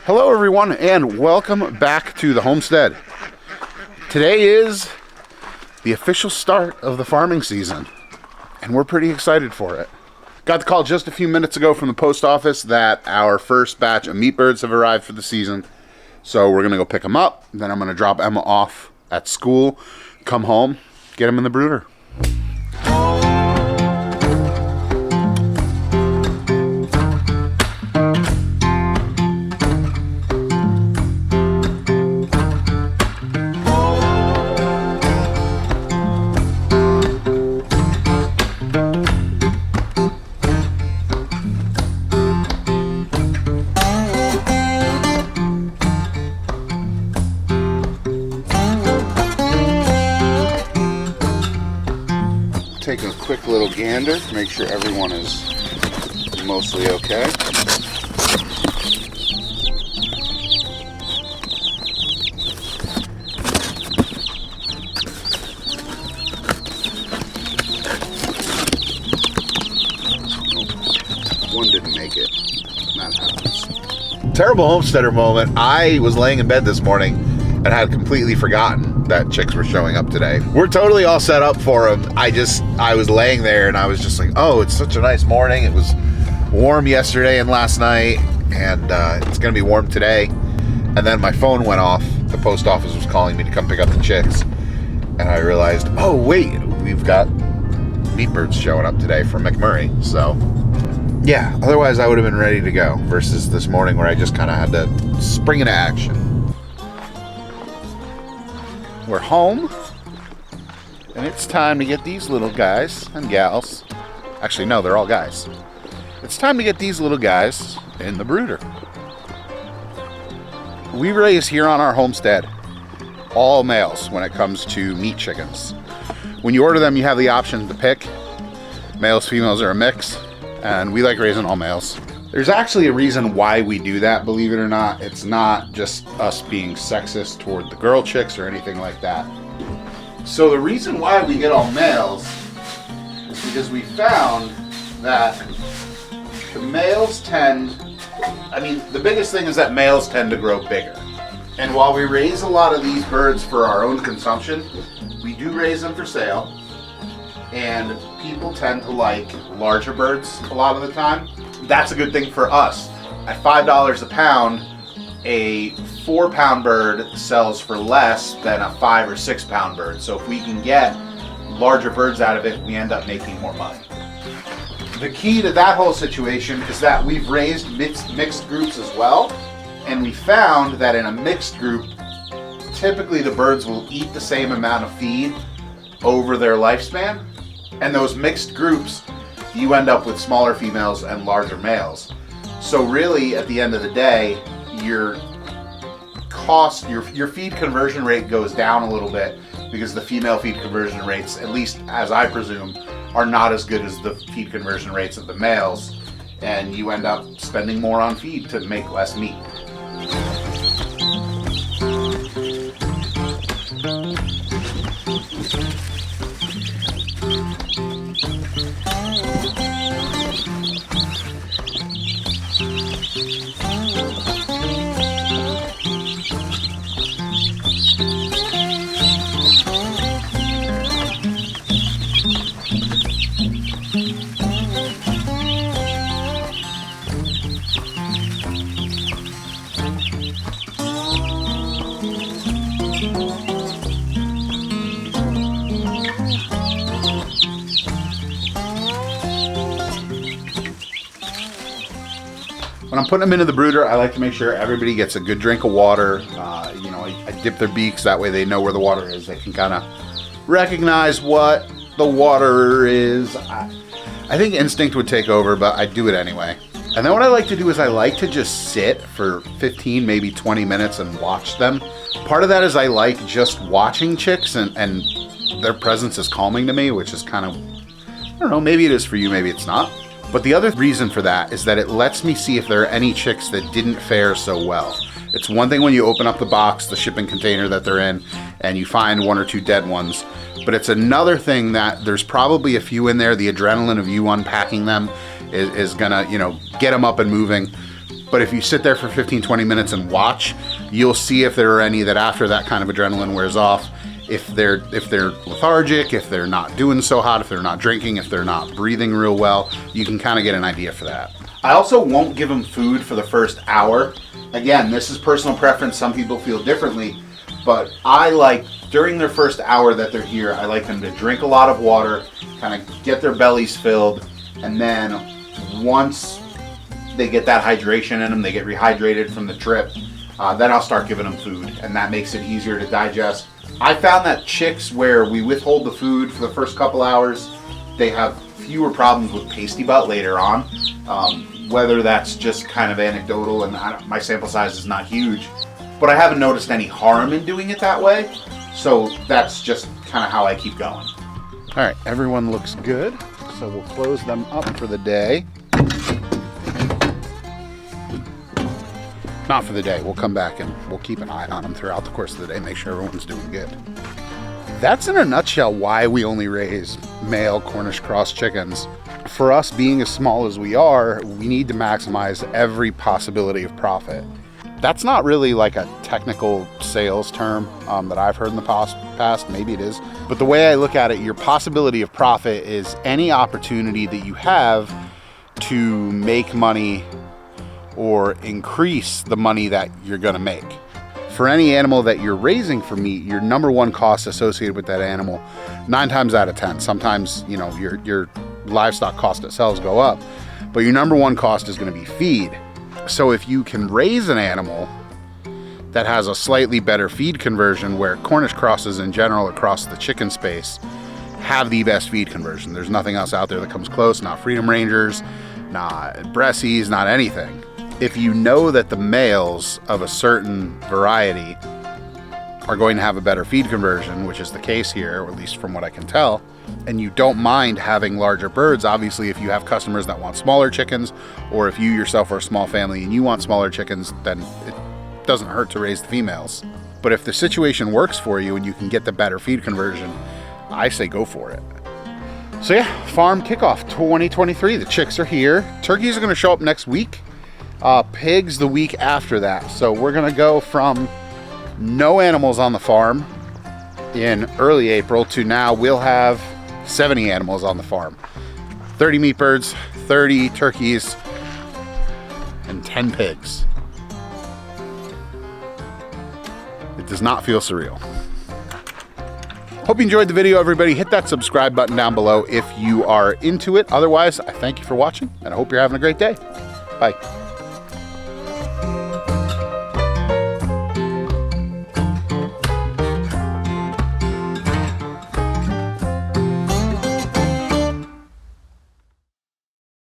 Hello everyone and welcome back to the homestead. Today is the official start of the farming season and we're pretty excited for it. Got the call just a few minutes ago from the post office that our first batch of meat birds have arrived for the season. So we're gonna go pick them up, then I'm gonna drop Emma off at school, come home, get them in the brooder. Take a quick little gander, make sure everyone is mostly okay. One didn't make it. That happens. Terrible homesteader moment. I was laying in bed this morning and had completely forgotten that chicks were showing up today. We're totally all set up for them. I was laying there and I was just like, oh, it's such a nice morning. It was warm yesterday and last night, and it's gonna be warm today. And then my phone went off. The post office was calling me to come pick up the chicks. And I realized, oh wait, we've got meat birds showing up today from McMurray. So yeah, otherwise I would have been ready to go versus this morning where I just kind of had to spring into action. We're home, and it's time to get these little guys and gals. Actually, no, they're all guys. It's time to get these little guys in the brooder. We raise here on our homestead all males when it comes to meat chickens. When you order them, you have the option to pick. Males, females, or a mix, and we like raising all males. There's actually a reason why we do that, believe it or not. It's not just us being sexist toward the girl chicks or anything like that. So the reason why we get all males is because we found that the males the biggest thing is that males tend to grow bigger. And while we raise a lot of these birds for our own consumption, we do raise them for sale. And people tend to like larger birds a lot of the time. That's a good thing for us. At $5 a pound, a 4-pound bird sells for less than a 5 or 6 pound bird. So if we can get larger birds out of it, we end up making more money. The key to that whole situation is that we've raised mixed groups as well. And we found that in a mixed group, typically the birds will eat the same amount of feed over their lifespan. And those mixed groups, you end up with smaller females and larger males. So really, at the end of the day, your feed conversion rate goes down a little bit because the female feed conversion rates, at least as I presume, are not as good as the feed conversion rates of the males, and you end up spending more on feed to make less meat. When I'm putting them into the brooder, I like to make sure everybody gets a good drink of water. I dip their beaks, that way they know where the water is. They can kind of recognize what the water is. I think instinct would take over, but I do it anyway. And then what I like to do is I like to just sit for 15, maybe 20 minutes and watch them. Part of that is I like just watching chicks, and their presence is calming to me, which is kind of, I don't know, maybe it is for you, maybe it's not. But the other reason for that is that it lets me see if there are any chicks that didn't fare so well. It's one thing when you open up the box, the shipping container that they're in, and you find one or two dead ones. But it's another thing that there's probably a few in there. The adrenaline of you unpacking them is gonna, get them up and moving. But if you sit there for 15-20 minutes and watch, you'll see if there are any that after that kind of adrenaline wears off, if they're lethargic, if they're not doing so hot, if they're not drinking, if they're not breathing real well, you can kind of get an idea for that. I also won't give them food for the first hour. Again, this is personal preference. Some people feel differently, but I like during their first hour that they're here, I like them to drink a lot of water, kind of get their bellies filled, and then once they get that hydration in them, they get rehydrated from the trip, then I'll start giving them food, and that makes it easier to digest. I found that chicks where we withhold the food for the first couple hours, they have fewer problems with pasty butt later on. Whether that's just kind of anecdotal, and my sample size is not huge, but I haven't noticed any harm in doing it that way. So that's just kind of how I keep going. All right, everyone looks good. So we'll close them up for the day. Not for the day, we'll come back and we'll keep an eye on them throughout the course of the day, make sure everyone's doing good. That's in a nutshell why we only raise male Cornish cross chickens. For us being as small as we are, we need to maximize every possibility of profit. That's not really like a technical sales term that I've heard in the past, maybe it is. But the way I look at it, your possibility of profit is any opportunity that you have to make money or increase the money that you're gonna make. For any animal that you're raising for meat, your number one cost associated with that animal, 9 times out of 10, sometimes your livestock cost itself go up, but your number one cost is gonna be feed. So if you can raise an animal that has a slightly better feed conversion, where Cornish crosses in general across the chicken space have the best feed conversion. There's nothing else out there that comes close, not Freedom Rangers, not Bressies, not anything. If you know that the males of a certain variety are going to have a better feed conversion, which is the case here, or at least from what I can tell, and you don't mind having larger birds, obviously if you have customers that want smaller chickens, or if you yourself are a small family and you want smaller chickens, then it doesn't hurt to raise the females. But if the situation works for you and you can get the better feed conversion, I say go for it. So yeah, farm kickoff 2023. The chicks are here. Turkeys are gonna show up next week. Pigs the week after that. So we're gonna go from no animals on the farm in early April to now we'll have 70 animals on the farm. 30 meat birds, 30 turkeys, and 10 pigs. It does not feel surreal. Hope you enjoyed the video, everybody. Hit that subscribe button down below if you are into it. Otherwise, I thank you for watching, and I hope you're having a great day. Bye.